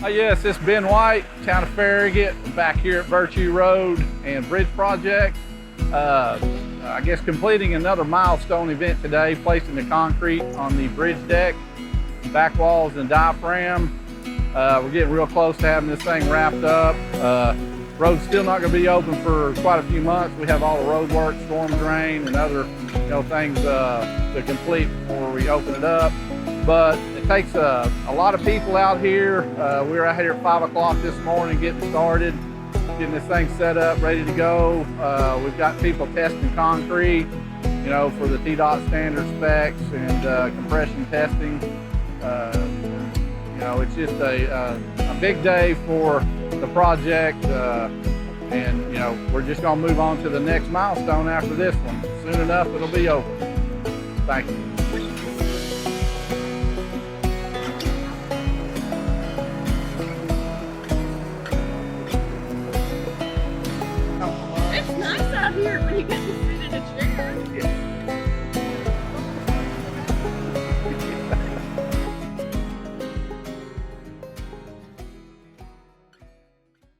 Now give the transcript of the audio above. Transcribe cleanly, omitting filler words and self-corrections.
Yes, it's Ben White, town of Farragut, back here at Virtue Road and Bridge Project. I guess completing another milestone event today, placing the concrete on the bridge deck, back walls and diaphragm. We're getting real close to having this thing wrapped up. Road's still not going to be open for quite a few months. We have all the road work, storm drain, and other things to complete before we open it up. But it takes a lot of people out here. We were out here at 5 o'clock this morning getting started, getting this thing set up, ready to go. We've got people testing concrete, for the TDOT standard specs and compression testing. It's just a big day for the project, and we're just going to move on to the next milestone after this one. Soon enough, it'll be open. Thank you.